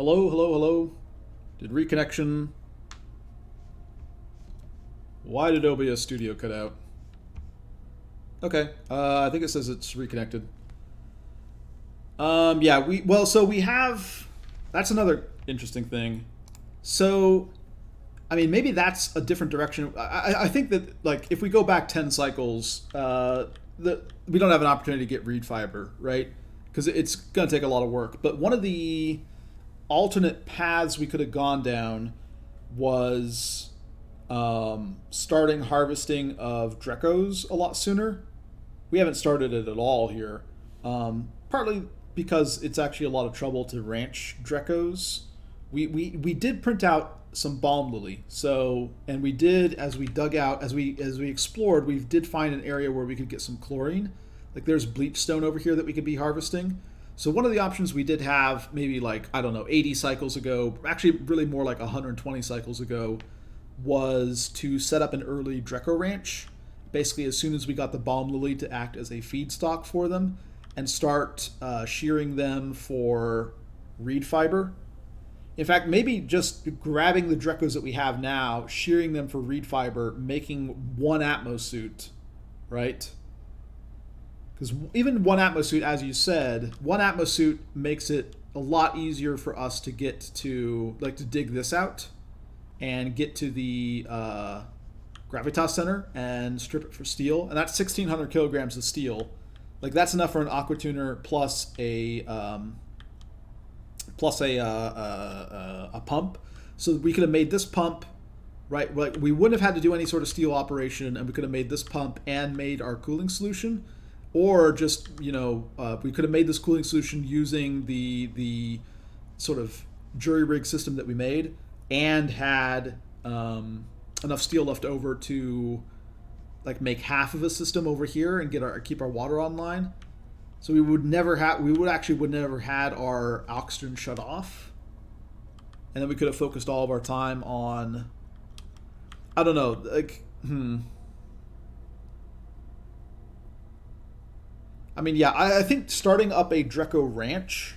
Hello, hello, hello. Did reconnection... Why did OBS Studio cut out? Okay, I think it says it's reconnected. Yeah, so we have... That's another interesting thing. So, I mean, maybe that's a different direction. I think that, like, if we go back 10 cycles, we don't have an opportunity to get reed fiber, right? Because it's going to take a lot of work. But one of the alternate paths we could have gone down was starting harvesting of Drecos a lot sooner. We haven't started it at all here, partly because it's actually a lot of trouble to ranch Drecos. We did print out some balm lily, so, and we did, as we dug out, as we explored, we did find an area where we could get some chlorine. Like there's bleach stone over here that we could be harvesting. So one of the options we did have, maybe like, I don't know, 80 cycles ago, actually really more like 120 cycles ago, was to set up an early Dreco ranch, basically as soon as we got the balm lily to act as a feedstock for them, and start shearing them for reed fiber. In fact, maybe just grabbing the Drecos that we have now, shearing them for reed fiber, making one atmosuit, right? Because even one atmosuit, as you said, one atmosuit makes it a lot easier for us to get to, like, to dig this out and get to the gravitas center and strip it for steel. And that's 1,600 kilograms of steel. Like, that's enough for an aquatuner plus a pump. So we could have made this pump, right? Like, we wouldn't have had to do any sort of steel operation, and we could have made this pump and made our cooling solution. Or just, you know, we could have made this cooling solution using the sort of jury rig system that we made, and had enough steel left over to, like, make half of a system over here and keep our water online. So we would never had our oxygen shut off, and then we could have focused all of our time on, I don't know, like, I mean, yeah, I think starting up a Dreco ranch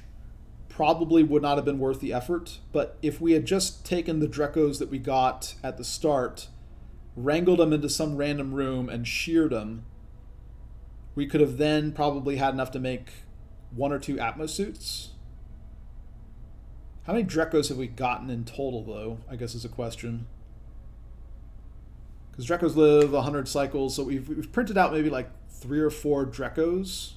probably would not have been worth the effort. But if we had just taken the Drecos that we got at the start, wrangled them into some random room, and sheared them, we could have then probably had enough to make one or two atmosuits. How many Drecos have we gotten in total, though, I guess is a question. Because Drecos live 100 cycles, so we've printed out maybe like 3 or 4 Drecos.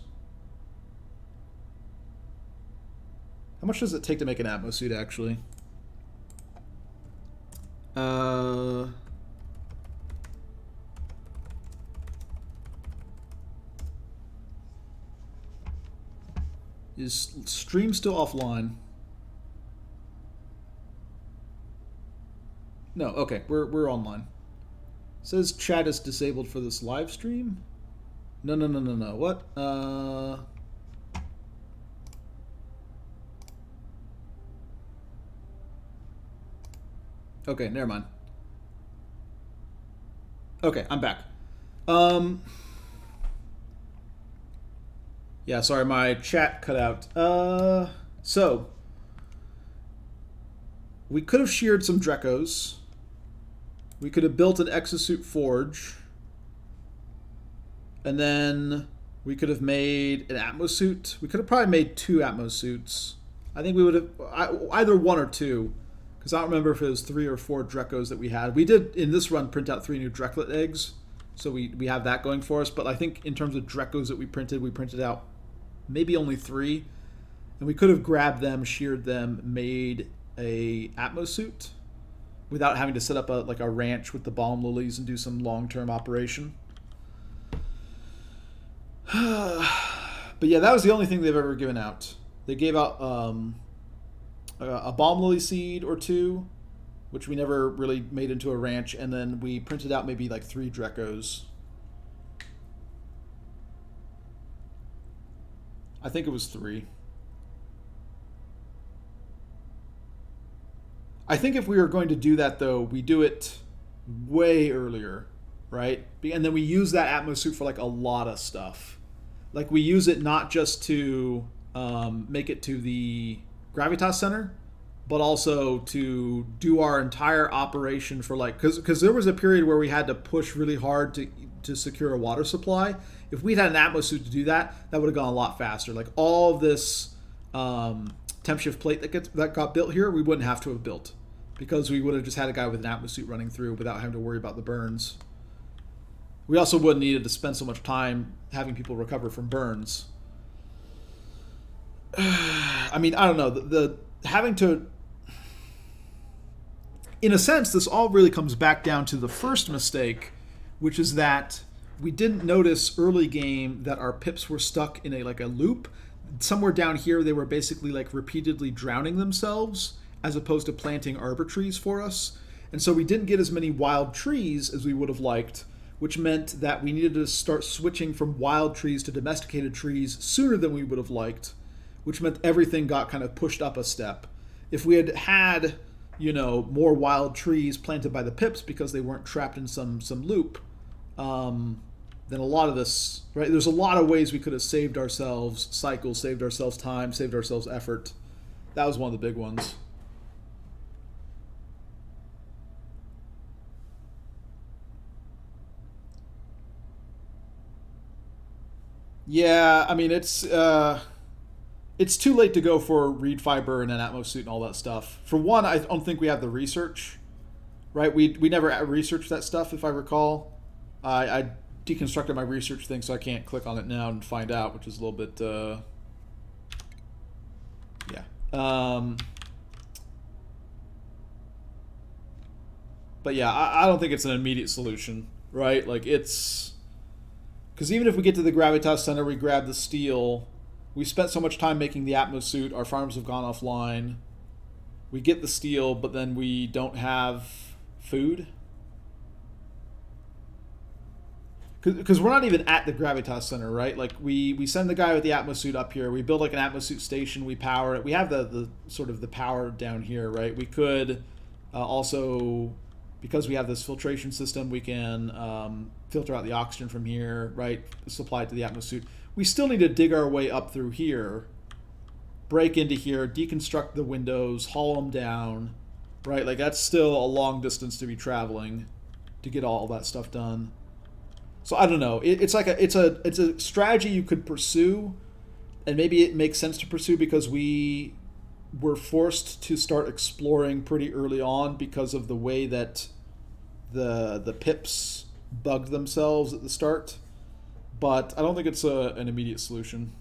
How much does it take to make an atmosuit, actually? Is stream still offline? No, okay, we're online. It says chat is disabled for this live stream. No. What? Okay, never mind. Okay, I'm back. Yeah, sorry, my chat cut out. So we could have sheared some Drecos. We could have built an exosuit forge. And then we could have made an atmosuit. We could have probably made 2 atmosuits. I think we would have either 1 or 2, because I don't remember if it was 3 or 4 Drecos that we had. We did in this run print out 3 new Dreklet eggs, so we have that going for us. But I think in terms of Drecos that we printed out maybe only 3, and we could have grabbed them, sheared them, made a atmosuit without having to set up a ranch with the balm lilies and do some long-term operation. But yeah, that was the only thing they've ever given out. They gave out a balm lily seed or 2, which we never really made into a ranch, and then we printed out maybe like 3 Drecos. I think it was 3. I think if we were going to do that, though, we do it way earlier, right? And then we use that atmosuit for like a lot of stuff. Like, we use it not just to make it to the gravitas center, but also to do our entire operation for like because there was a period where we had to push really hard to secure a water supply. If we'd had an atmosuit to do that, that would have gone a lot faster. Like all of this temp shift plate that got built here, we wouldn't have to have built because we would have just had a guy with an atmosuit running through without having to worry about the burns. We also wouldn't needed to spend so much time having people recover from burns. I mean, I don't know. The having to, in a sense, this all really comes back down to the first mistake, which is that we didn't notice early game that our pips were stuck in a loop. Somewhere down here, they were basically like repeatedly drowning themselves as opposed to planting arbor trees for us. And so we didn't get as many wild trees as we would have liked, which meant that we needed to start switching from wild trees to domesticated trees sooner than we would have liked, which meant everything got kind of pushed up a step. If we had had, more wild trees planted by the pips because they weren't trapped in some loop, then a lot of this, right? There's a lot of ways we could have saved ourselves cycles, saved ourselves time, saved ourselves effort. That was one of the big ones. Yeah, I mean it's too late to go for reed fiber and an atmosuit and all that stuff. For one, I don't think we have the research, right? We never researched that stuff, if I recall. I deconstructed my research thing, so I can't click on it now and find out, which is a little bit, yeah. But yeah, I don't think it's an immediate solution, right? Like it's, because even if we get to the Gravitas Center, we grab the steel. We spent so much time making the atmosuit, our farms have gone offline. We get the steel, but then we don't have food. Because we're not even at the Gravitas Center, right? Like we send the guy with the atmosuit up here. We build like an atmosuit station. We power it. We have the sort of the power down here, right? We could also, because we have this filtration system, we can filter out the oxygen from here, right? Supply it to the atmosuit. We still need to dig our way up through here, break into here, deconstruct the windows, haul them down, right? Like that's still a long distance to be traveling to get all that stuff done. So I don't know. It's a strategy you could pursue, and maybe it makes sense to pursue because we were forced to start exploring pretty early on because of the way that the pips bugged themselves at the start. But I don't think it's an immediate solution.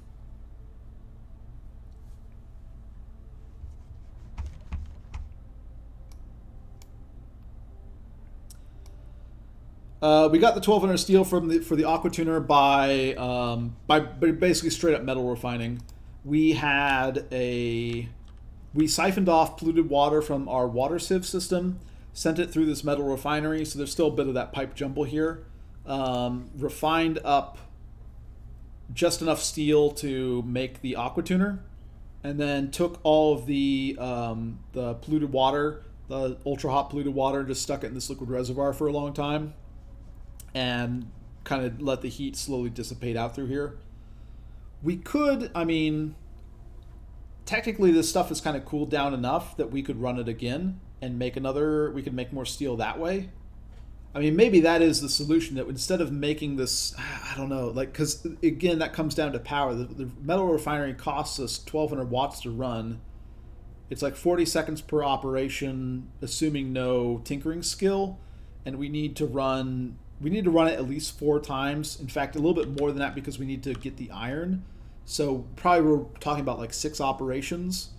We got the 1200 steel for the aquatuner by basically straight up metal refining. We siphoned off polluted water from our water sieve system, sent it through this metal refinery, so there's still a bit of that pipe jumble here. Refined up just enough steel to make the aquatuner, and then took all of the polluted water, the ultra hot polluted water, and just stuck it in this liquid reservoir for a long time, and kind of let the heat slowly dissipate out through here. We could, I mean, technically this stuff is kind of cooled down enough that we could run it again and we could make more steel that way. I mean, maybe that is the solution, that instead of making this, I don't know, like, because again, that comes down to power. The metal refinery costs us 1200 watts to run. It's like 40 seconds per operation, assuming no tinkering skill, and we need to run it at least 4 times. In fact, a little bit more than that because we need to get the iron. So probably we're talking about like 6 operations.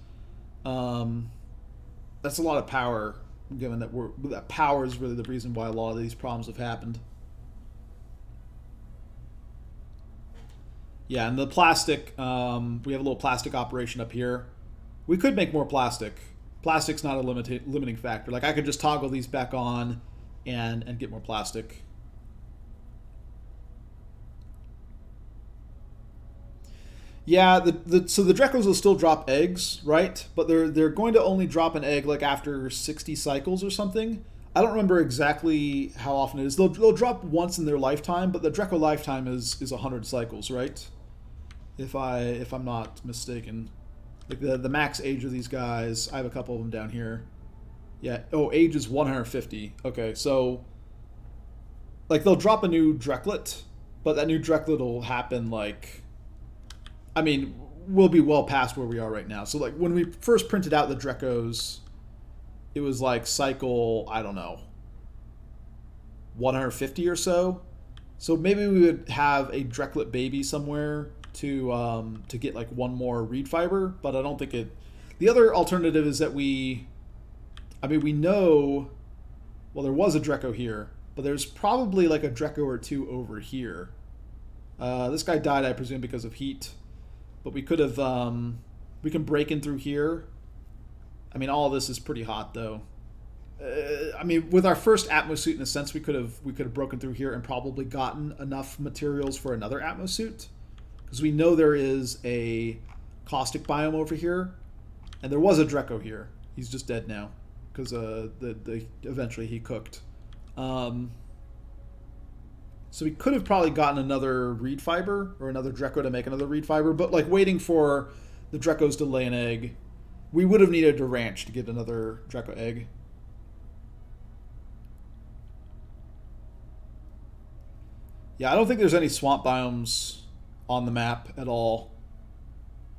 That's a lot of power, given that power is really the reason why a lot of these problems have happened. Yeah, and the plastic, we have a little plastic operation up here. We could make more plastic. Plastic's not a limiting factor. Like I could just toggle these back on and get more plastic. Yeah, so the Dreckos will still drop eggs, right? But they're going to only drop an egg like after 60 cycles or something. I don't remember exactly how often it is. They'll drop once in their lifetime, but the Drecko lifetime is 100 cycles, right? If I'm not mistaken. Like the max age of these guys, I have a couple of them down here. Yeah. Oh, age is 150. Okay, so like they'll drop a new Drecklet, but that new Drecklet will happen like, I mean, we'll be well past where we are right now. So like when we first printed out the Dreckos, it was like cycle, I don't know, 150 or so. So maybe we would have a Drecklet baby somewhere to get like one more reed fiber, but I don't think it. The other alternative is that we know, well, there was a Drecko here, but there's probably like a Drecko or two over here. This guy died, I presume, because of heat, but we could have, we can break in through here. I mean, all of this is pretty hot though. I mean, with our first Atmosuit, in a sense, we could have broken through here and probably gotten enough materials for another Atmosuit, because we know there is a caustic biome over here, and there was a Drecko here. He's just dead now because eventually he cooked. So we could have probably gotten another reed fiber or another Drecko to make another reed fiber, but like waiting for the Dreckos to lay an egg, we would have needed a ranch to get another Drecko egg. Yeah, I don't think there's any swamp biomes on the map at all.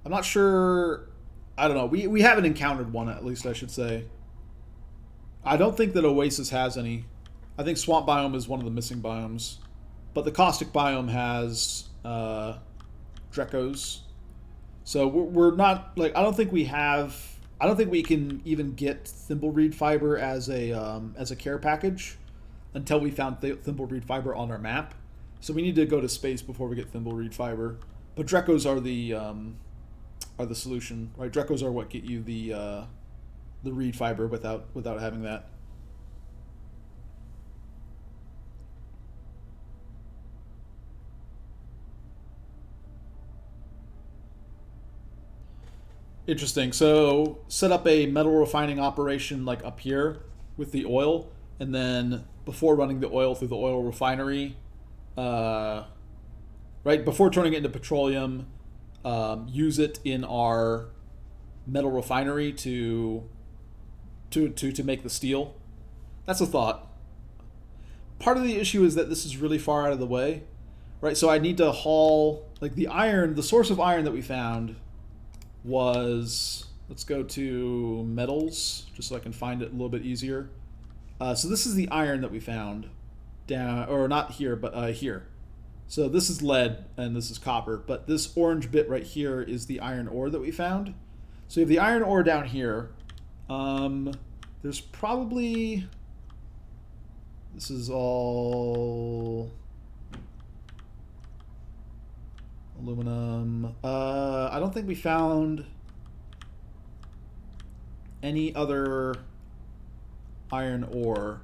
I'm not sure. I don't know. We haven't encountered one, at least I should say. I don't think that Oasis has any. I think swamp biome is one of the missing biomes. But the caustic biome has Dreckos. So we're not, like, I don't think we can even get thimblereed fiber as a care package until we found thimblereed fiber on our map. So we need to go to space before we get thimblereed fiber. But Dreckos are the solution, right? Dreckos are what get you the reed fiber without having that. Interesting. So set up a metal refining operation like up here with the oil, and then before running the oil through the oil refinery, right before turning it into petroleum, use it in our metal refinery to make the steel. That's a thought. Part of the issue is that this is really far out of the way, right? So I need to haul, like, the iron. The source of iron that we found was, let's go to metals just so I can find it a little bit easier. So this is the iron that we found down, or not here, but here. So this is lead and this is copper, but this orange bit right here is the iron ore that we found. So you have the iron ore down here. There's probably, this is all aluminum. I don't think we found any other iron ore.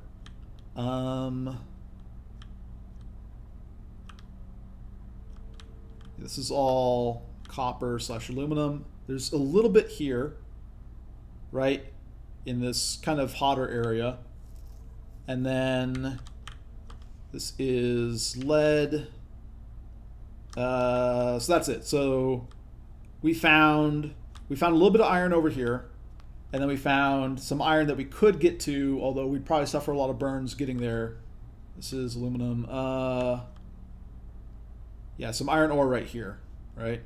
This is all copper / aluminum. There's a little bit here, right, in this kind of hotter area. And then this is lead. So that's it. So we found a little bit of iron over here, and then we found some iron that we could get to, although we'd probably suffer a lot of burns getting there. This is aluminum. Yeah, some iron ore right here, right?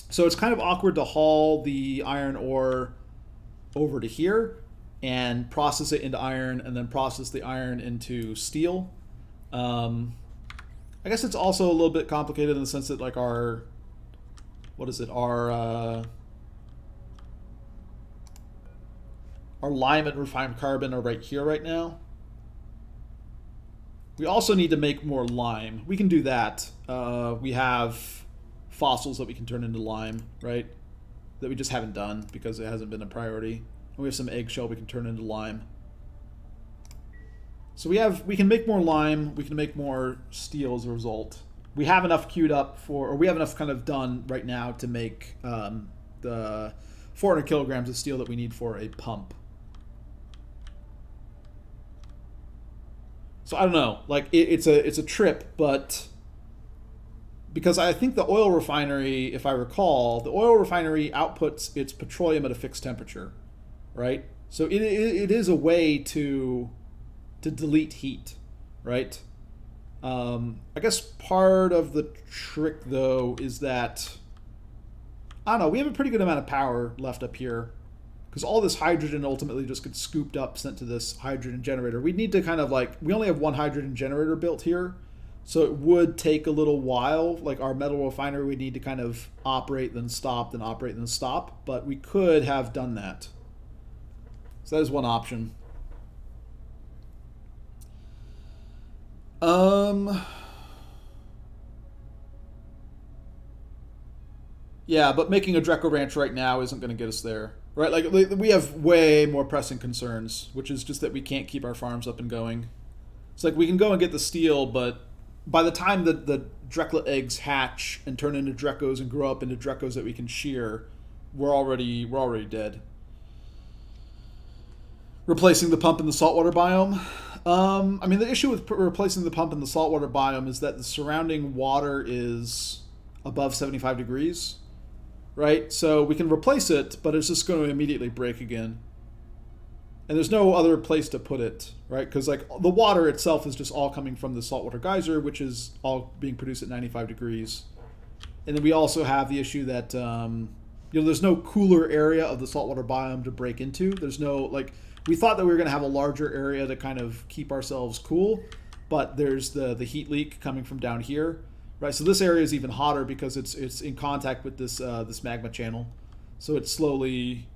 So it's kind of awkward to haul the iron ore over to here and process it into iron and then process the iron into steel. I guess it's also a little bit complicated in the sense that, like, our lime and refined carbon are right here right now. We also need to make more lime. We can do that. We have fossils that we can turn into lime, right? That we just haven't done because it hasn't been a priority. And we have some eggshell we can turn into lime. So we can make more lime. We can make more steel as a result. We have enough queued up for, or we have enough kind of done right now to make the 400 kilograms of steel that we need for a pump. So I don't know, like it's a trip, but because I think the oil refinery, if I recall, the oil refinery outputs its petroleum at a fixed temperature, right? So it is a way to delete heat, right? I guess part of the trick, though, is that, I don't know, we have a pretty good amount of power left up here because all this hydrogen ultimately just gets scooped up, sent to this hydrogen generator. We need to kind of like, we only have one hydrogen generator built here, so it would take a little while. Like our metal refinery, we need to kind of operate, then stop, then operate, then stop, but we could have done that. So that is one option. Yeah, but making a Dreco Ranch right now isn't going to get us there, right? Like we have way more pressing concerns, which is just that we can't keep our farms up and going. It's like we can go and get the steel, but by the time the Dreclet eggs hatch and turn into Drecos and grow up into Drecos that we can shear, we're already dead. Replacing the pump in the saltwater biome. I mean, the issue with replacing the pump in the saltwater biome is that the surrounding water is above 75 degrees, right? So we can replace it, but it's just going to immediately break again. And there's no other place to put it, right? Because like the water itself is just all coming from the saltwater geyser, which is all being produced at 95 degrees. And then we also have the issue that, there's no cooler area of the saltwater biome to break into. There's no, like, we thought that we were going to have a larger area to kind of keep ourselves cool, but there's the heat leak coming from down here, right? So this area is even hotter because it's in contact with this this magma channel, so it's slowly,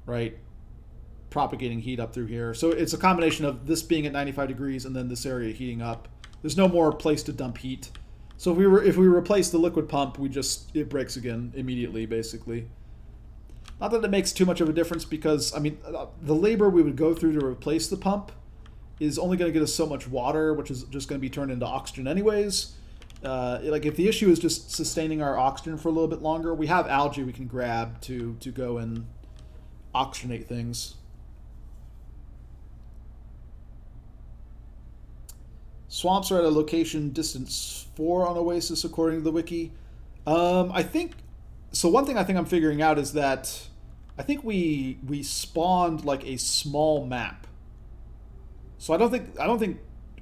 right, propagating heat up through here. So it's a combination of this being at 95 degrees and then this area heating up. There's no more place to dump heat. So if we replace the liquid pump, it breaks again immediately, basically. Not that it makes too much of a difference because, I mean, the labor we would go through to replace the pump is only going to get us so much water, which is just going to be turned into oxygen anyways. Like if the issue is just sustaining our oxygen for a little bit longer, we have algae we can grab to go and oxygenate things. Swamps are at a location distance 4 on Oasis, according to the wiki. I think, so one thing I think I'm figuring out is that I think we spawned like a small map. So I don't think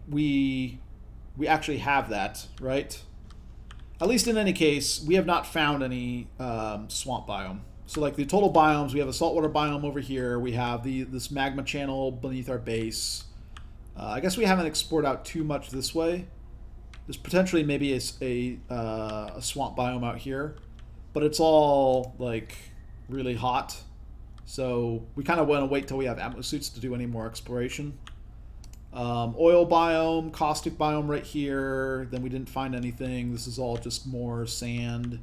we actually have that, right? At least in any case, we have not found any swamp biome. So like the total biomes, we have a saltwater biome over here. We have this magma channel beneath our base. I guess we haven't explored out too much this way. There's potentially maybe a swamp biome out here, but it's all like really hot. So we kind of want to wait till we have atmosuits to do any more exploration. Oil biome, caustic biome right here. Then we didn't find anything. This is all just more sand.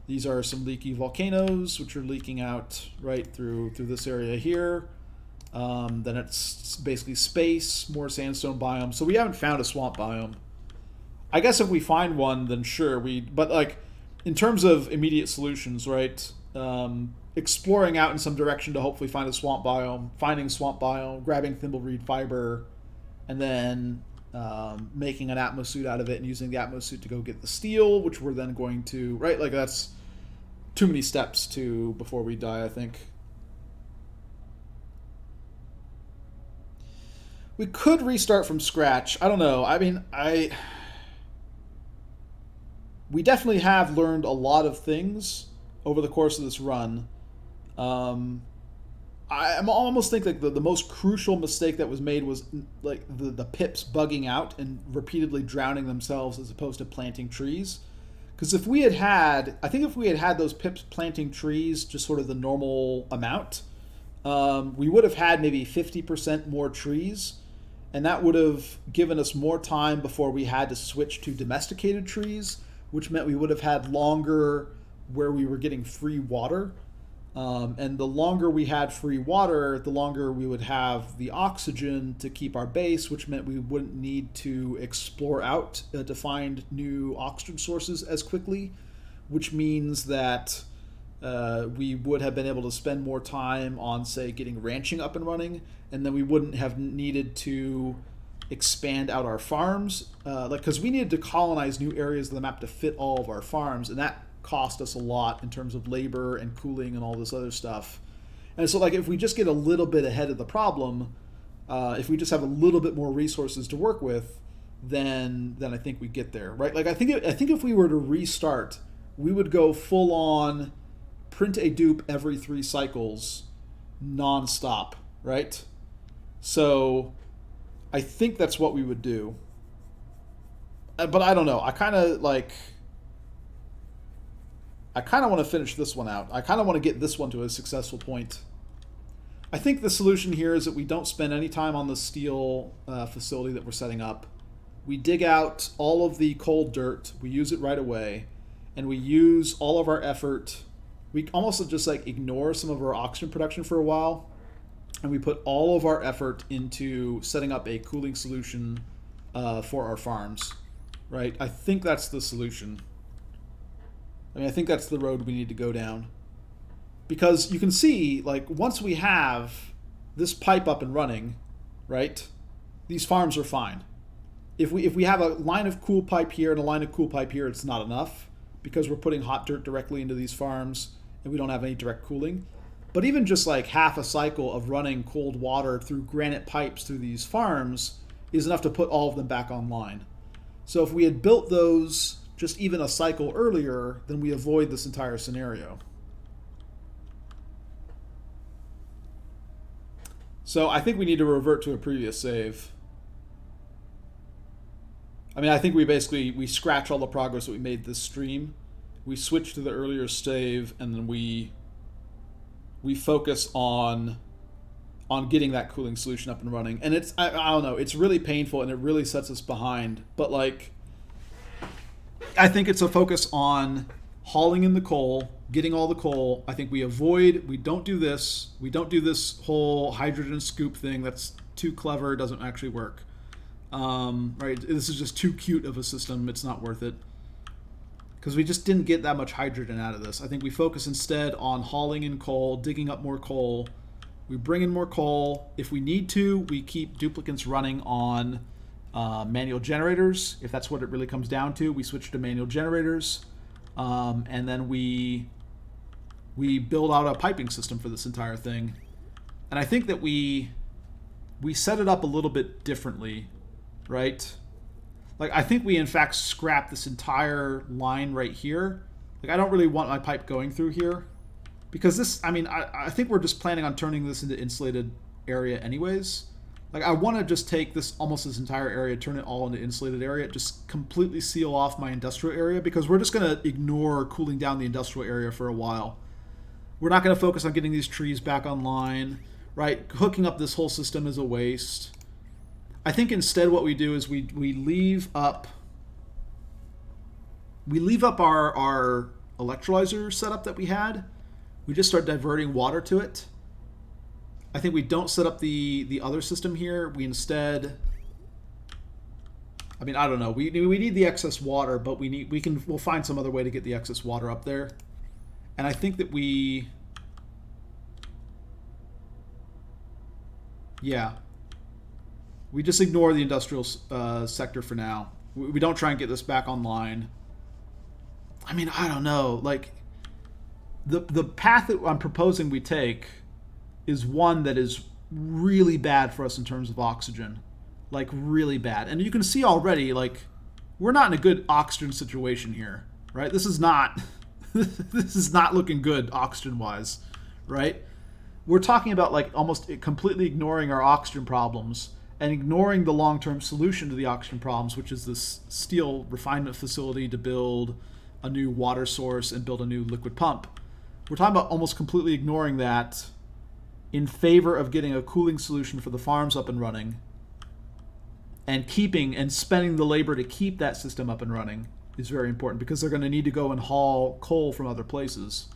These are some leaky volcanoes, which are leaking out right through this area here. Then it's basically space, more sandstone biome. So we haven't found a swamp biome. I guess if we find one, then sure. But like in terms of immediate solutions, right? Exploring out in some direction to hopefully find a swamp biome, finding swamp biome, grabbing thimbleweed fiber, and then making an atmosuit out of it and using the atmosuit to go get the steel, which we're then going to, right? Like that's too many steps before we die, I think. We could restart from scratch. I don't know. I mean, we definitely have learned a lot of things over the course of this run. I almost think like the most crucial mistake that was made was like the pips bugging out and repeatedly drowning themselves as opposed to planting trees. Because if we had those pips planting trees just sort of the normal amount, we would have had maybe 50% more trees, and that would have given us more time before we had to switch to domesticated trees, which meant we would have had longer where we were getting free water. And the longer we had free water, the longer we would have the oxygen to keep our base, which meant we wouldn't need to explore out to find new oxygen sources as quickly, which means that we would have been able to spend more time on, say, getting ranching up and running, and then we wouldn't have needed to expand out our farms, because we needed to colonize new areas of the map to fit all of our farms, and that cost us a lot in terms of labor and cooling and all this other stuff. And so, like, if we just get a little bit ahead of the problem, if we just have a little bit more resources to work with, then I think we get there, right? Like, I think if we were to restart, we would go full on print a dupe every 3 cycles, nonstop, right? So I think that's what we would do. But I don't know. I kind of want to finish this one out. I kind of want to get this one to a successful point. I think the solution here is that we don't spend any time on the steel facility that we're setting up. We dig out all of the cold dirt. We use it right away. And we use all of our effort. We almost just like ignore some of our oxygen production for a while. And we put all of our effort into setting up a cooling solution for our farms, right? I think that's the solution. I mean, I think that's the road we need to go down. Because you can see, like, once we have this pipe up and running, right, these farms are fine. If we have a line of cool pipe here and a line of cool pipe here, it's not enough because we're putting hot dirt directly into these farms and we don't have any direct cooling. But even just like half a cycle of running cold water through granite pipes through these farms is enough to put all of them back online. So if we had built those just even a cycle earlier, then we avoid this entire scenario. So I think we need to revert to a previous save. I mean, I think we scratch all the progress that we made this stream. We switch to the earlier save, and then we focus on getting that cooling solution up and running. And it's, I don't know, it's really painful and it really sets us behind. But like, I think it's a focus on hauling in the coal, getting all the coal. I think we don't do this. We don't do this whole hydrogen scoop thing. That's too clever. It doesn't actually work. Right? This is just too cute of a system. It's not worth it. Because we just didn't get that much hydrogen out of this. I think we focus instead on hauling in coal, digging up more coal. We bring in more coal. If we need to, we keep duplicates running on manual generators. If that's what it really comes down to, we switch to manual generators. And then we build out a piping system for this entire thing. And I think that we set it up a little bit differently, right? Like, I think we in fact scrap this entire line right here. Like, I don't really want my pipe going through here. Because this, I mean, I think we're just planning on turning this into insulated area anyways. Like, I want to just take this entire area, turn it all into insulated area, just completely seal off my industrial area, because we're just going to ignore cooling down the industrial area for a while. We're not going to focus on getting these trees back online, right? Hooking up this whole system is a waste. I think instead what we do is we leave up our electrolyzer setup that we had. We just start diverting water to it. I think we don't set up the other system here. We instead, I mean, I don't know. We need the excess water, but we'll find some other way to get the excess water up there. And I think that we just ignore the industrial sector for now. We don't try and get this back online. I mean, I don't know. Like, the path that I'm proposing we take is one that is really bad for us in terms of oxygen. Like, really bad. And you can see already, like, we're not in a good oxygen situation here, right? This is not looking good oxygen-wise, right? We're talking about, like, almost completely ignoring our oxygen problems and ignoring the long-term solution to the oxygen problems, which is this steel refinement facility to build a new water source and build a new liquid pump. We're talking about almost completely ignoring that in favor of getting a cooling solution for the farms up and running, and spending the labor to keep that system up and running is very important, because they're going to need to go and haul coal from other places.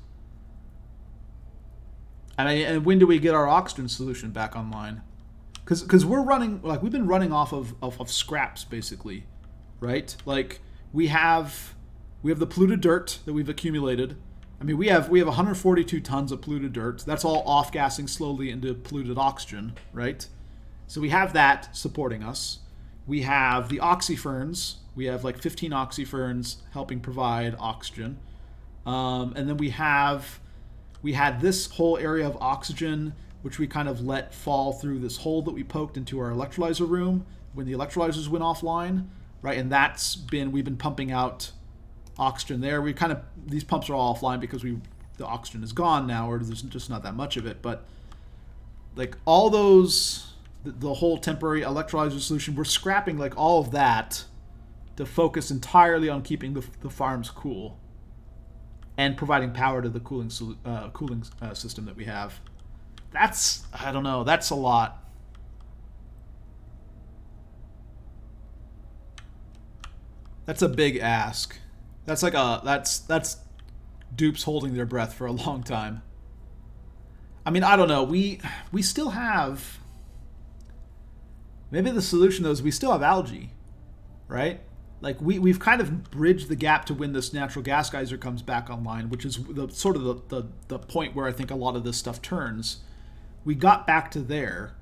And when do we get our oxygen solution back online? Because we're running, like, we've been running off of scraps basically, right? Like, we have the polluted dirt that we've accumulated. I mean, we have 142 tons of polluted dirt. That's all off-gassing slowly into polluted oxygen, right? So we have that supporting us. We have the oxyferns. We have like 15 oxyferns helping provide oxygen. And then we had this whole area of oxygen, which we kind of let fall through this hole that we poked into our electrolyzer room when the electrolyzers went offline, right? And we've been pumping out oxygen there. These pumps are all offline because the oxygen is gone now, or there's just not that much of it. But like all those, the whole temporary electrolyzer solution, we're scrapping like all of that to focus entirely on keeping the farms cool and providing power to the cooling system that we have. I don't know, that's a lot. That's a big ask. That's dupes holding their breath for a long time. I mean, I don't know. We still have, maybe the solution though is we still have algae, right? Like we've kind of bridged the gap to when this natural gas geyser comes back online, which is the point where I think a lot of this stuff turns. We got back to there,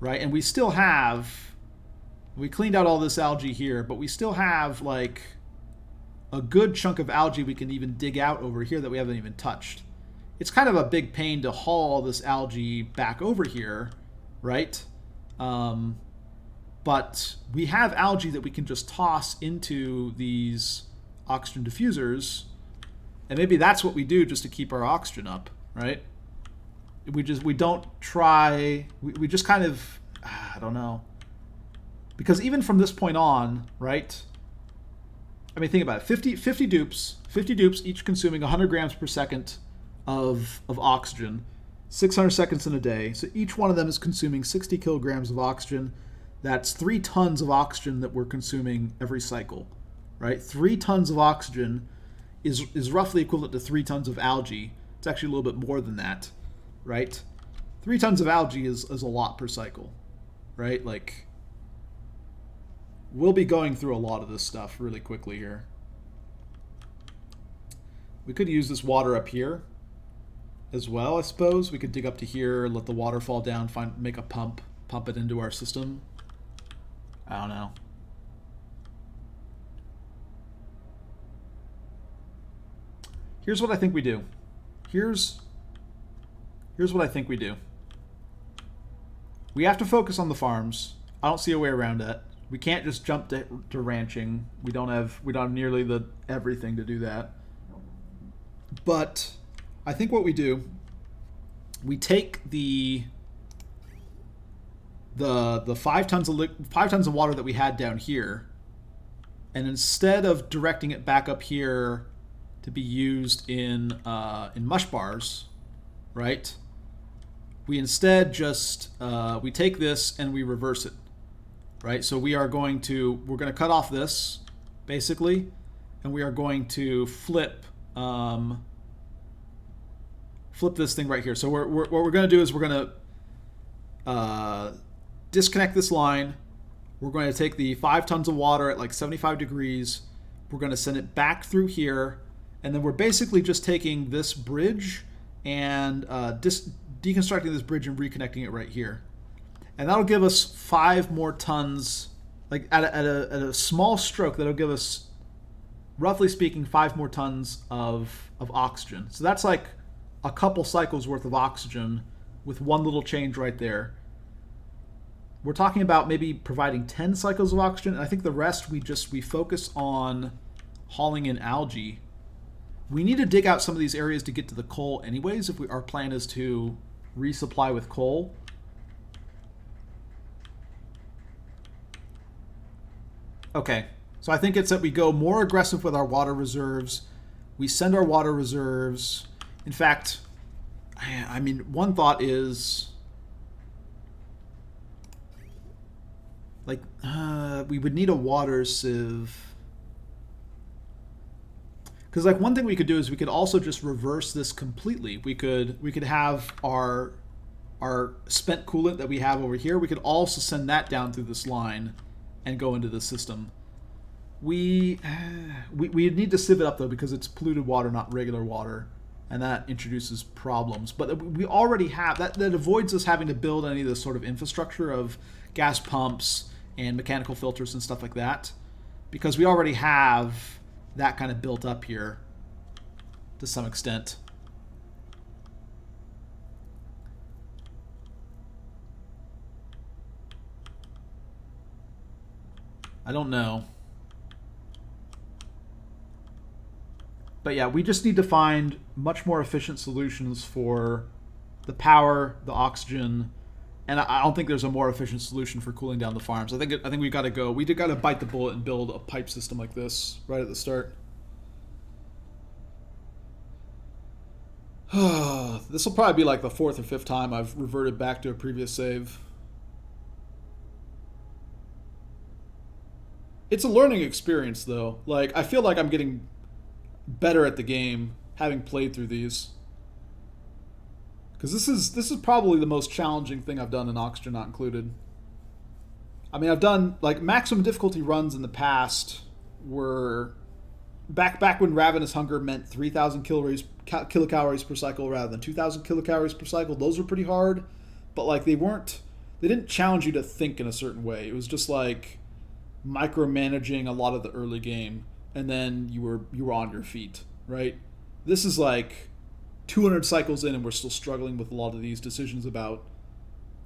right? And we cleaned out all this algae here, but we still have like a good chunk of algae we can even dig out over here that we haven't even touched. It's kind of a big pain to haul this algae back over here, right? But we have algae that we can just toss into these oxygen diffusers, and maybe that's what we do just to keep our oxygen up, right? We just kind of, I don't know. Because even from this point on, right? I mean, think about it. 50 dupes, each consuming 100 grams per second of oxygen, 600 seconds in a day. So each one of them is consuming 60 kilograms of oxygen. That's 3 tons of oxygen that we're consuming every cycle, right? 3 tons of oxygen is roughly equivalent to 3 tons of algae. It's actually a little bit more than that, right? 3 tons of algae is a lot per cycle, right? Like, we'll be going through a lot of this stuff really quickly here. We could use this water up here as well, I suppose. We could dig up to here, let the water fall down, make a pump it into our system. I don't know. Here's what I think we do. Here's what I think we do. We have to focus on the farms. I don't see a way around it. We can't just jump to ranching. We don't have nearly the everything to do that. But I think what we do, we take the 5 tons of water that we had down here, and instead of directing it back up here to be used in mush bars, right? We instead just we take this and we reverse it, right? So we're going to cut off this basically, and we are going to flip this thing right here. So what we're going to do is we're going to disconnect this line. We're going to take the 5 tons of water at like 75 degrees. We're going to send it back through here, and then we're basically just taking this bridge and deconstructing this bridge and reconnecting it right here. And that'll give us 5 more tons, like at a small stroke, that'll give us, roughly speaking, 5 more tons of oxygen. So that's like a couple cycles worth of oxygen with one little change right there. We're talking about maybe providing 10 cycles of oxygen, and I think the rest we focus on hauling in algae. We need to dig out some of these areas to get to the coal anyways, if our plan is to resupply with coal. Okay, so I think it's that we go more aggressive with our water reserves. We send our water reserves. In fact, I mean, one thought is, like, we would need a water sieve. Because, like, one thing we could do is we could also just reverse this completely. We could have our spent coolant that we have over here. We could also send that down through this line and go into the system. We need to sieve it up though, because it's polluted water, not regular water, and that introduces problems. But we already have that avoids us having to build any of this sort of infrastructure of gas pumps and mechanical filters and stuff like that, because we already have that kind of built up here to some extent. I don't know. But yeah, we just need to find much more efficient solutions for the power, the oxygen, and I don't think there's a more efficient solution for cooling down the farms. I think we got to go. We got to bite the bullet and build a pipe system like this right at the start. This will probably be like the 4th or 5th time I've reverted back to a previous save. It's a learning experience, though. Like, I feel like I'm getting better at the game having played through these, because this is probably the most challenging thing I've done in Oxygen Not Included. I mean, I've done like maximum difficulty runs in the past were back when Ravenous Hunger meant 3,000 kilocalories per cycle rather than 2,000 kilocalories per cycle. Those were pretty hard, but like they didn't challenge you to think in a certain way. It was just like micromanaging a lot of the early game, and then you were on your feet, right? This is like 200 cycles in and we're still struggling with a lot of these decisions about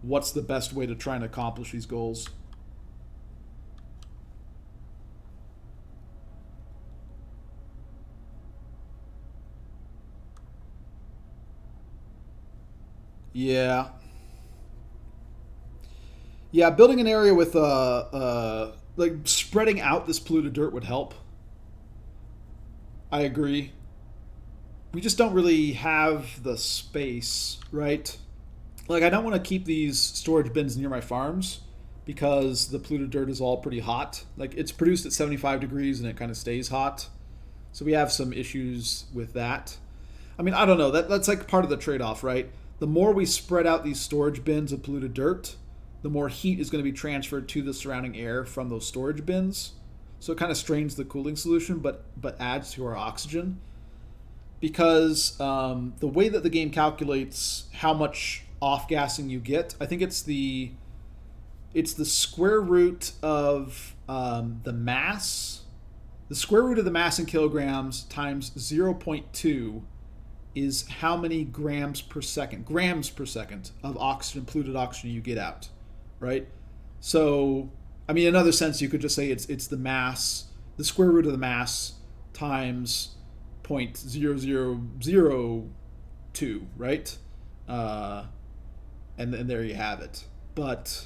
what's the best way to try and accomplish these goals. Yeah. Yeah, building an area with like spreading out this polluted dirt would help. I agree. We just don't really have the space, right? Like, I don't want to keep these storage bins near my farms because the polluted dirt is all pretty hot. Like, it's produced at 75 degrees and it kind of stays hot. So we have some issues with that. I mean, I don't know. That's like part of the trade-off, right? The more we spread out these storage bins of polluted dirt, the more heat is going to be transferred to the surrounding air from those storage bins. So it kind of strains the cooling solution, but adds to our oxygen. Because the way that the game calculates how much off-gassing you get, I think it's the square root of the mass. The square root of the mass in kilograms times 0.2 is how many grams per second of oxygen, polluted oxygen you get out, right? So, I mean, in another sense, you could just say it's the mass, the square root of the mass times 0.0002, right? And there you have it. But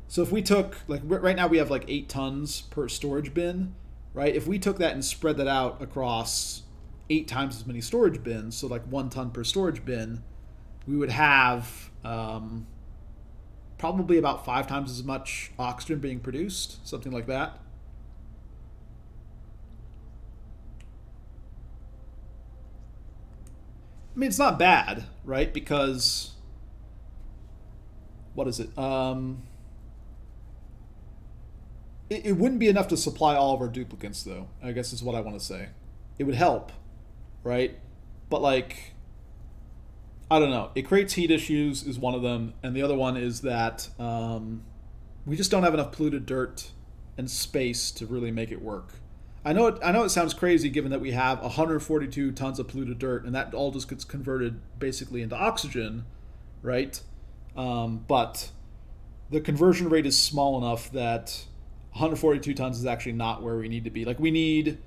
so if we took, like, right now we have like 8 tons per storage bin, right? If we took that and spread that out across 8 times as many storage bins, so like 1 ton per storage bin, we would have probably about 5 times as much oxygen being produced, something like that. I mean, it's not bad, right? Because what is it? It wouldn't be enough to supply all of our duplicates, though, I guess is what I want to say. It would help, right? But, like, I don't know. It creates heat issues is one of them, and the other one is that we just don't have enough polluted dirt and space to really make it work. I know it sounds crazy given that we have 142 tons of polluted dirt, and that all just gets converted basically into oxygen, right? But the conversion rate is small enough that 142 tons is actually not where we need to be. Like, we need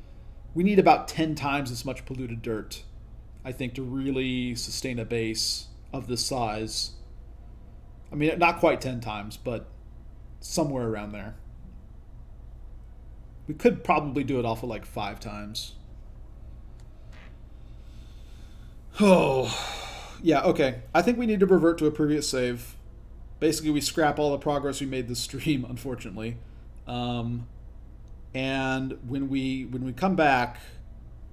about 10 times as much polluted dirt, I think, to really sustain a base of this size. I mean, not quite 10 times, but somewhere around there. We could probably do it off of like 5 times. Oh, yeah, okay. I think we need to revert to a previous save. Basically, we scrap all the progress we made this stream, unfortunately. And when we come back,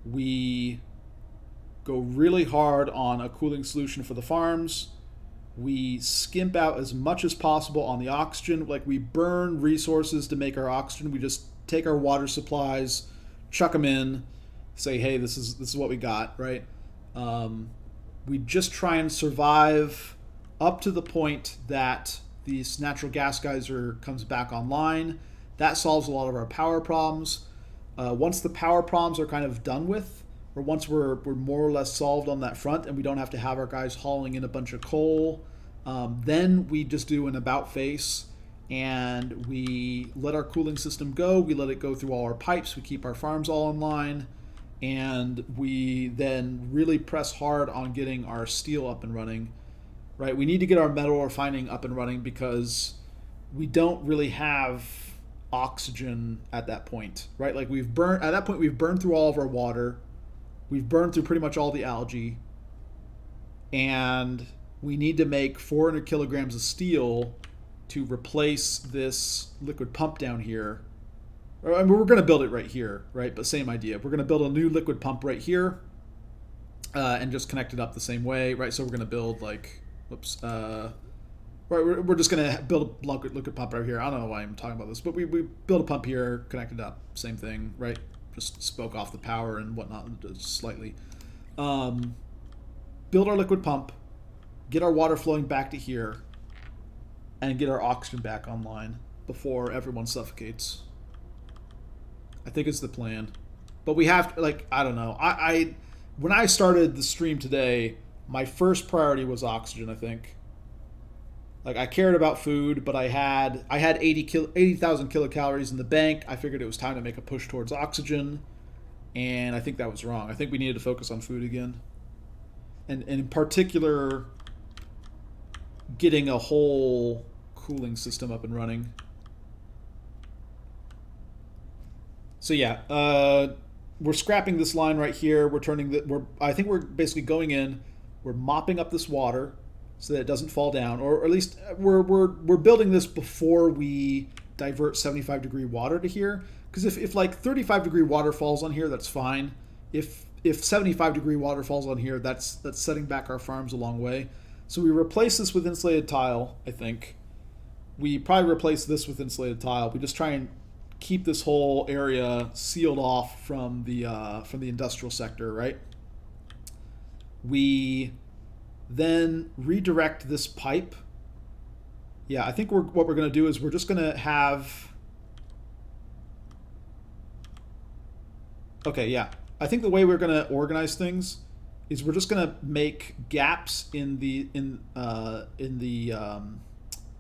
we go really hard on a cooling solution for the farms. We skimp out as much as possible on the oxygen. Like, we burn resources to make our oxygen. We just take our water supplies, chuck them in, say, hey, this is what we got, right? We just try and survive up to the point that this natural gas geyser comes back online. That solves a lot of our power problems. Once the power problems are kind of done with, or once we're more or less solved on that front and we don't have to have our guys hauling in a bunch of coal, then we just do an about face and we let our cooling system go. We let it go through all our pipes. We keep our farms all online. And we then really press hard on getting our steel up and running, right? We need to get our metal refining up and running because we don't really have oxygen at that point, right? Like we've burned through all of our water. We've burned through pretty much all the algae. And we need to make 400 kilograms of steel to replace this liquid pump down here. I mean, we're going to build it right here, right? But same idea. We're going to build a new liquid pump right here and just connect it up the same way, right? So we're going to build like, right, we're just going to build a liquid pump right here. I don't know why I'm talking about this, but we build a pump here, connect it up, same thing, right? Just spoke off the power and whatnot slightly. Build our liquid pump, get our water flowing back to here, and get our oxygen back online before everyone suffocates. I think it's the plan. But we have to, like, I don't know. When I started the stream today, my first priority was oxygen, I think. Like, I cared about food, but I had 80,000 kilocalories in the bank. I figured it was time to make a push towards oxygen, and I think that was wrong. I think we needed to focus on food again. And in particular, getting a whole cooling system up and running. So yeah, we're scrapping this line right here. I think we're basically going in. We're mopping up this water so that it doesn't fall down, or at least we're building this before we divert 75-degree water to here. Because if like 35-degree water falls on here, that's fine. If 75-degree water falls on here, that's setting back our farms a long way. So we replace this with insulated tile. I think we probably replace this with insulated tile. We just try and keep this whole area sealed off from the industrial sector, right? We then redirect this pipe. Yeah, I think what we're going to do is we're just going to have. Okay, yeah. I think the way we're going to organize things is we're just going to make gaps in the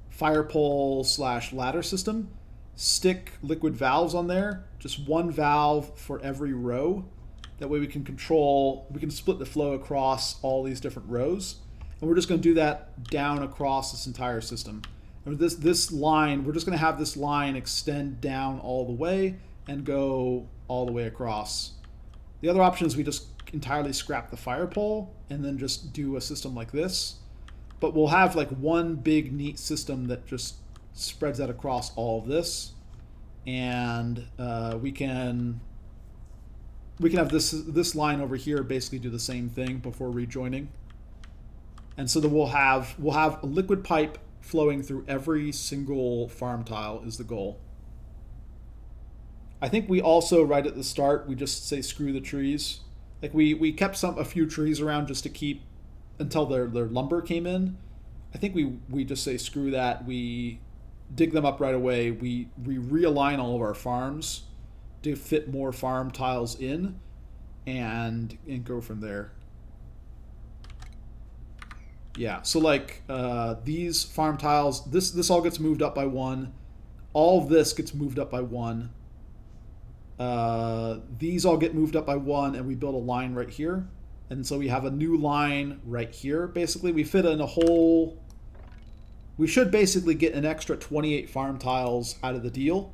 fire pole / ladder system. Stick liquid valves on there, just one valve for every row. That way we can split the flow across all these different rows. And we're just going to do that down across this entire system. And this line, we're just going to have this line extend down all the way and go all the way across. The other option is we just entirely scrap the fire pole and then just do a system like this. But we'll have like one big neat system that just spreads that across all of this, and we can have this line over here basically do the same thing before rejoining. And so then we'll have a liquid pipe flowing through every single farm tile is the goal. I think we also right at the start we just say screw the trees. Like we kept a few trees around just to keep until their lumber came in. I think we just say screw that. We dig them up right away. We realign all of our farms to fit more farm tiles in and go from there. Yeah, so like these farm tiles, this all gets moved up by one. All of this gets moved up by one. These all get moved up by one, and we build a line right here. And so we have a new line right here. Basically, we fit in a whole... We should basically get an extra 28 farm tiles out of the deal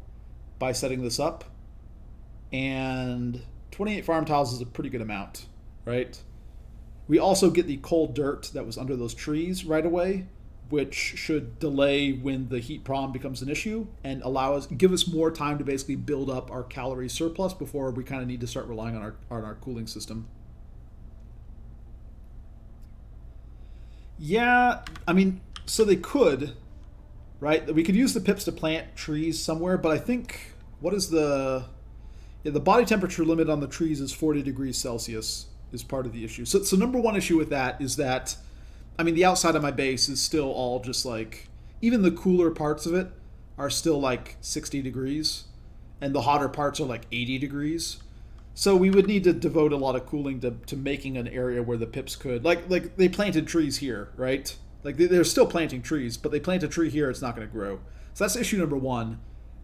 by setting this up. And 28 farm tiles is a pretty good amount, right? We also get the cold dirt that was under those trees right away, which should delay when the heat problem becomes an issue and give us more time to basically build up our calorie surplus before we kind of need to start relying on our cooling system. Yeah, I mean, so they could, right? We could use the pips to plant trees somewhere, but I think, what is the body temperature limit on the trees is 40 degrees Celsius is part of the issue. So number one issue with that is that, I mean, the outside of my base is still all just like, even the cooler parts of it are still like 60 degrees, and the hotter parts are like 80 degrees. So we would need to devote a lot of cooling to making an area where the pips could like they planted trees here, right? Like they're still planting trees, but they plant a tree here, it's not going to grow. So that's issue number one.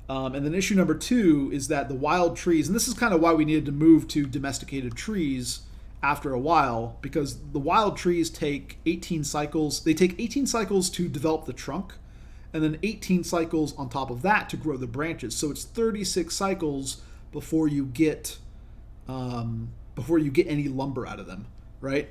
And then issue number two is that the wild trees, and this is kind of why we needed to move to domesticated trees after a while, because the wild trees take 18 cycles. They take 18 cycles to develop the trunk, and then 18 cycles on top of that to grow the branches. So it's 36 cycles before you get any lumber out of them, right?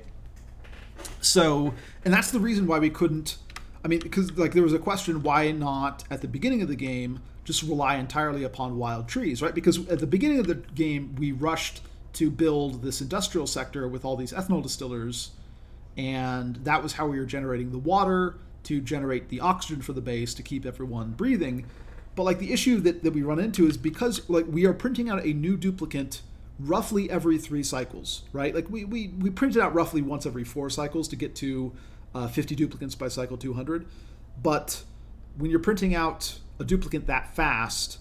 So, and that's the reason why we couldn't. I mean, because like there was a question, why not at the beginning of the game just rely entirely upon wild trees, right? Because at the beginning of the game, we rushed to build this industrial sector with all these ethanol distillers, and that was how we were generating the water to generate the oxygen for the base to keep everyone breathing. But like the issue that we run into is because like we are printing out a new duplicant roughly every 3 cycles, right? Like we print it out roughly once every 4 cycles to get to 50 duplicants by cycle 200. But when you're printing out a duplicant that fast,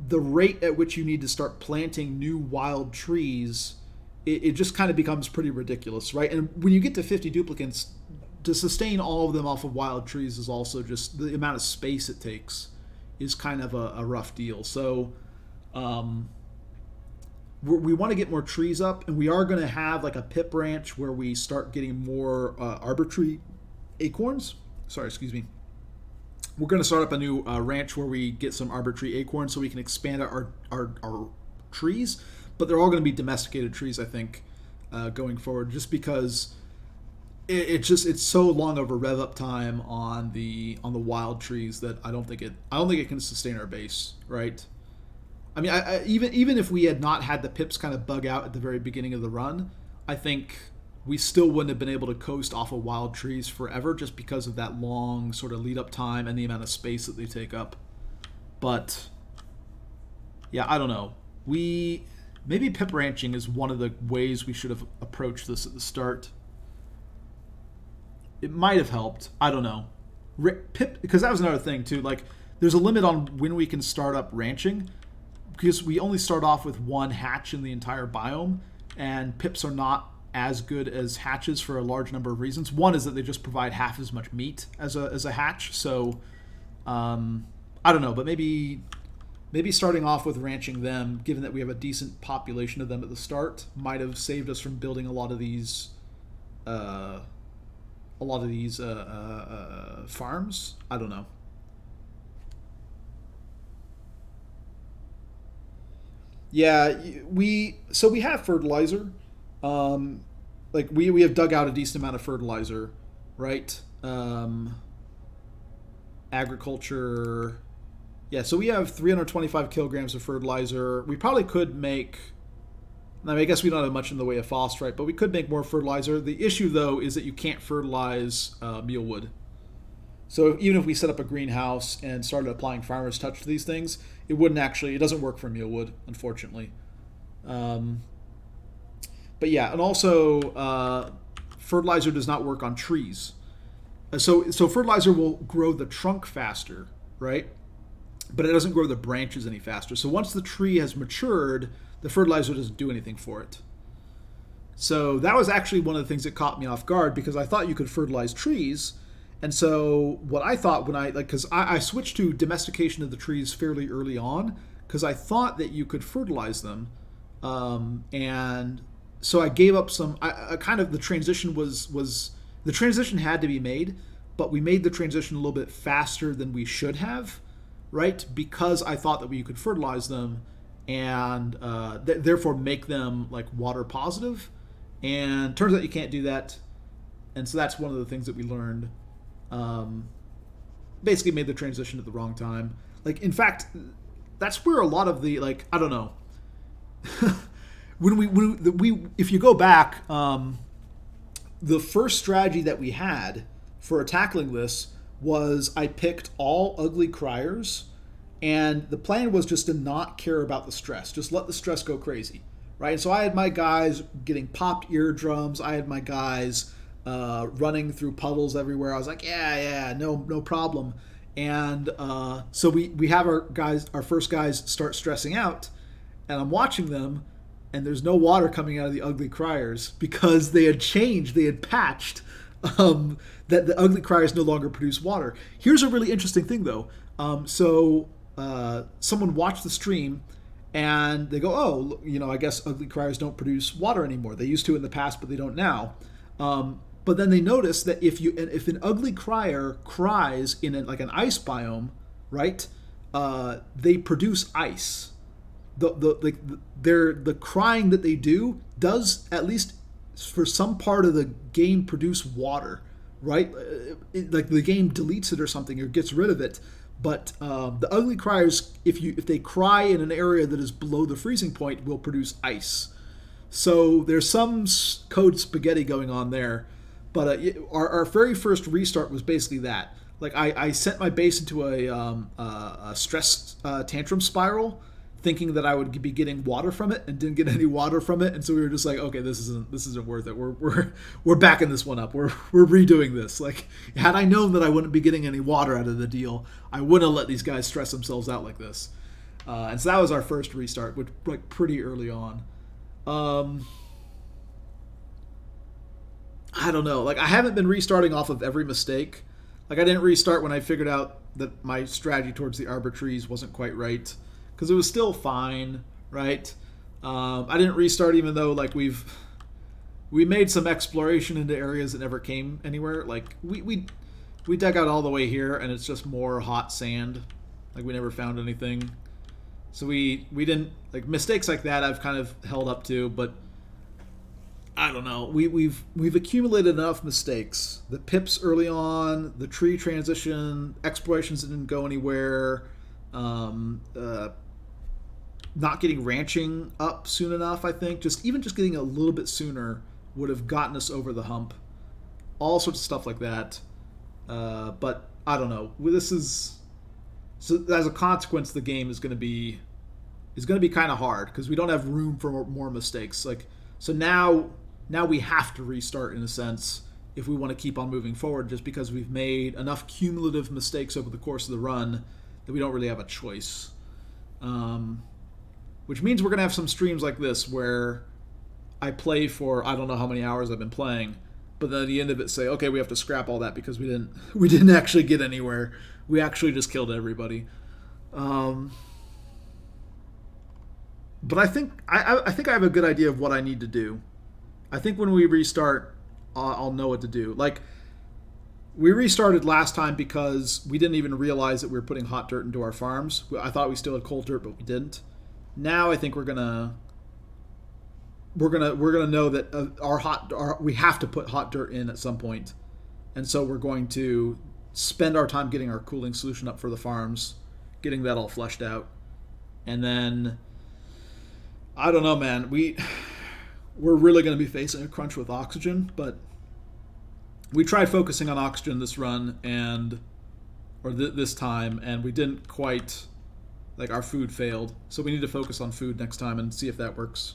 the rate at which you need to start planting new wild trees, it just kind of becomes pretty ridiculous, right? And when you get to 50 duplicants, to sustain all of them off of wild trees is also just the amount of space it takes is kind of a rough deal. So we want to get more trees up, and we are going to have like a pip branch where we start getting more arbor tree acorns. Sorry, excuse me. We're going to start up a new ranch where we get some arbor tree acorns so we can expand our trees, but they're all going to be domesticated trees, I think, going forward, just because it's so long over rev up time on the wild trees that I don't think it can sustain our base, right? I mean, even if we had not had the pips kind of bug out at the very beginning of the run, I think we still wouldn't have been able to coast off of wild trees forever just because of that long sort of lead up time and the amount of space that they take up. But yeah, I don't know. Maybe pip ranching is one of the ways we should have approached this at the start. It might have helped. I don't know. Pip, because that was another thing too. Like, there's a limit on when we can start up ranching, because we only start off with 1 hatch in the entire biome, and pips are not as good as hatches for a large number of reasons. One is that they just provide half as much meat as a hatch. So I don't know, but maybe starting off with ranching them, given that we have a decent population of them at the start, might have saved us from building a lot of these farms. I don't know. Yeah, we have fertilizer. Like we have dug out a decent amount of fertilizer, right? Agriculture. Yeah, so we have 325 kilograms of fertilizer. We probably could make. I mean, I guess we don't have much in the way of phosphorite, but we could make more fertilizer. The issue, though, is that you can't fertilize mealwood. So even if we set up a greenhouse and started applying farmer's touch to these things, it doesn't work for mealwood, unfortunately. But yeah, and also fertilizer does not work on trees. So fertilizer will grow the trunk faster, right? But it doesn't grow the branches any faster. So once the tree has matured, the fertilizer doesn't do anything for it. So that was actually one of the things that caught me off guard, because I thought you could fertilize trees. And so what I thought because I switched to domestication of the trees fairly early on, because I thought that you could fertilize them. And so I gave up some, the transition the transition had to be made, but we made the transition a little bit faster than we should have, right? Because I thought that we could fertilize them and therefore make them like water positive. And turns out you can't do that. And so that's one of the things that we learned. Basically made the transition at the wrong time. Like, in fact, that's where a lot of the, like, I don't know. If you go back, the first strategy that we had for tackling this was I picked all ugly criers, and the plan was just to not care about the stress. Just let the stress go crazy, right? And so I had my guys getting popped eardrums. I had my guys running through puddles everywhere. I was like, yeah, no problem. And so we have our first guys start stressing out, and I'm watching them, and there's no water coming out of the ugly criers because they had changed, they had patched that the ugly criers no longer produce water. Here's a really interesting thing though. Someone watched the stream and they go, oh, I guess ugly criers don't produce water anymore. They used to in the past, but they don't now. But then they notice that if an ugly crier cries in like an ice biome, right? They produce ice. The crying that they do does, at least for some part of the game, produce water, right? Like the game deletes it or something or gets rid of it. But the ugly criers, if they cry in an area that is below the freezing point, will produce ice. So there's some code spaghetti going on there. But our very first restart was basically that. Like I sent my base into a stress tantrum spiral, thinking that I would be getting water from it, and didn't get any water from it. And so we were just like, okay, this isn't worth it. We're backing this one up. We're redoing this. Like, had I known that I wouldn't be getting any water out of the deal, I wouldn't have let these guys stress themselves out like this. And so that was our first restart, which like pretty early on. I don't know. Like, I haven't been restarting off of every mistake. Like, I didn't restart when I figured out that my strategy towards the arbor trees wasn't quite right, because it was still fine, right? I didn't restart even though like we made some exploration into areas that never came anywhere. Like we dug out all the way here, and it's just more hot sand. Like, we never found anything. So we didn't, like, mistakes like that I've kind of held up to, but I don't know. We've accumulated enough mistakes. The pips early on, the tree transition, explorations that didn't go anywhere, not getting ranching up soon enough, I think. Just getting a little bit sooner would have gotten us over the hump. All sorts of stuff like that. But I don't know. So as a consequence, the game is going to be kind of hard because we don't have room for more mistakes. Like, so now we have to restart in a sense if we want to keep on moving forward, just because we've made enough cumulative mistakes over the course of the run that we don't really have a choice. Which means we're going to have some streams like this where I play for I don't know how many hours I've been playing, but then at the end of it say, okay, we have to scrap all that because we didn't actually get anywhere. We actually just killed everybody. But I think I have a good idea of what I need to do. I think when we restart, I'll know what to do. Like, we restarted last time because we didn't even realize that we were putting hot dirt into our farms. I thought we still had cold dirt, but we didn't. Now I think we're gonna know that we have to put hot dirt in at some point, and so we're going to spend our time getting our cooling solution up for the farms, getting that all fleshed out, and then I don't know, man. We're really going to be facing a crunch with oxygen, but we tried focusing on oxygen this run this time, and we didn't quite. Like, our food failed, so we need to focus on food next time and see if that works.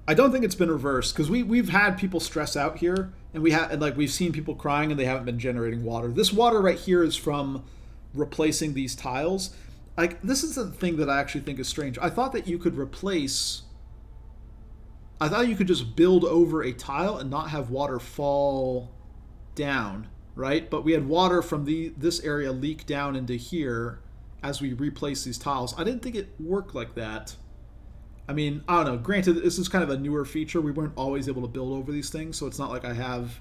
I don't think it's been reversed because we've had people stress out here, and we've seen people crying and they haven't been generating water. This water right here is from replacing these tiles. Like, this is the thing that I actually think is strange. I thought that you could just build over a tile and not have water fall down, right? But we had water from this area leak down into here as we replace these tiles. I didn't think it worked like that. I mean, I don't know. Granted, this is kind of a newer feature. We weren't always able to build over these things, so it's not like I have,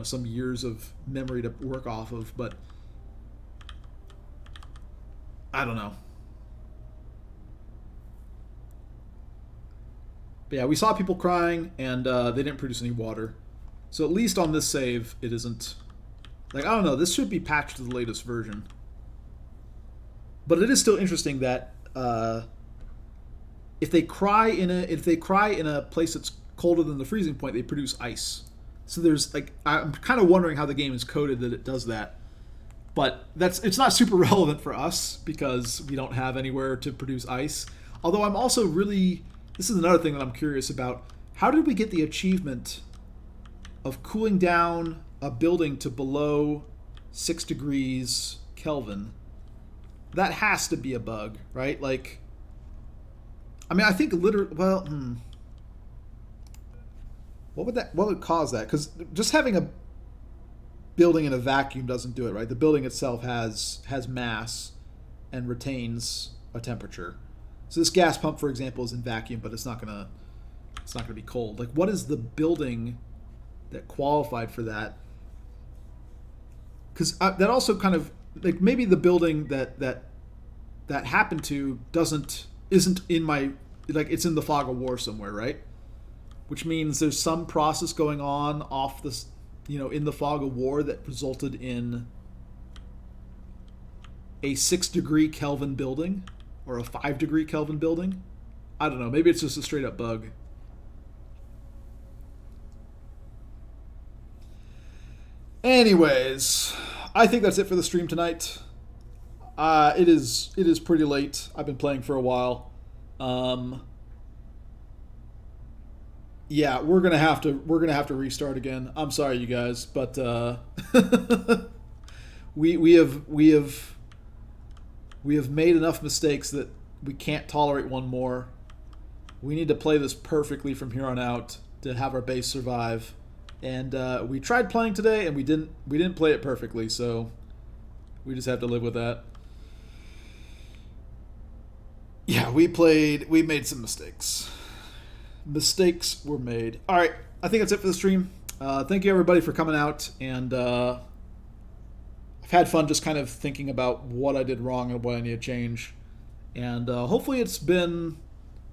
some years of memory to work off of, but I don't know. But yeah, we saw people crying, and they didn't produce any water. So at least on this save, it isn't. Like, I don't know. This should be patched to the latest version. But it is still interesting that if they cry in a place that's colder than the freezing point, they produce ice. So there's I'm kind of wondering how the game is coded that it does that. But it's not super relevant for us because we don't have anywhere to produce ice. Although I'm also this is another thing that I'm curious about. How did we get the achievement of cooling down a building to below 6 degrees Kelvin, that has to be a bug, right? Like, I mean, I think literally, well, what would cause that? Because just having a building in a vacuum doesn't do it, right? The building itself has mass and retains a temperature. So this gas pump, for example, is in vacuum, but it's not gonna be cold. Like, what is the building that qualified for that? Because that also kind of, like, maybe the building that happened to isn't in my, like, it's in the fog of war somewhere, right? Which means there's some process going on off this, in the fog of war that resulted in a 6 degree Kelvin building or a 5 degree Kelvin building. I don't know. Maybe it's just a straight up bug. Anyways, I think that's it for the stream tonight. It is pretty late. I've been playing for a while. Yeah, we're gonna have to restart again. I'm sorry, you guys, but we have made enough mistakes that we can't tolerate one more. We need to play this perfectly from here on out to have our base survive. And we tried playing today, and we didn't play it perfectly, so we just have to live with that. Yeah, we made some mistakes. Mistakes were made. All right, I think that's it for the stream. Thank you, everybody, for coming out, and I've had fun just kind of thinking about what I did wrong and what I need to change. And hopefully it's been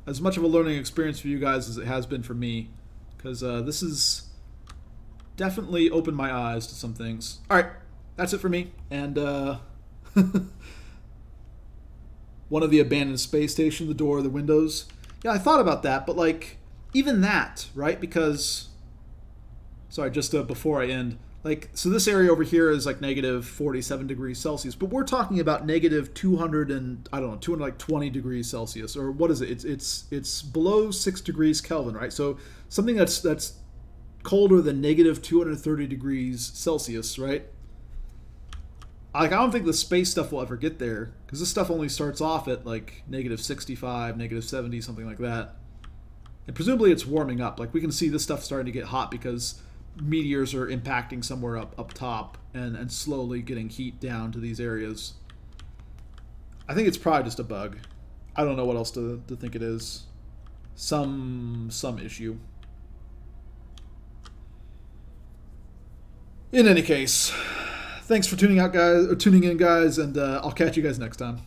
as much of a learning experience for you guys as it has been for me, because this is definitely opened my eyes to some things. All right, that's it for me. And one of the abandoned space station, the door, the windows. Yeah, I thought about that, but like even that, right? Because, sorry, just before I end, like, so this area over here is like negative 47 degrees Celsius, but we're talking about negative 220 degrees Celsius, or what is it? It's below 6 degrees Kelvin, right? So something that's colder than negative 230 degrees Celsius, right? Like, I don't think the space stuff will ever get there, because this stuff only starts off at like negative 65, negative 70, something like that. And presumably it's warming up. Like, we can see this stuff starting to get hot because meteors are impacting somewhere up top and slowly getting heat down to these areas. I think it's probably just a bug. I don't know what else to think it is. Some issue. In any case, thanks for tuning in, guys, and I'll catch you guys next time.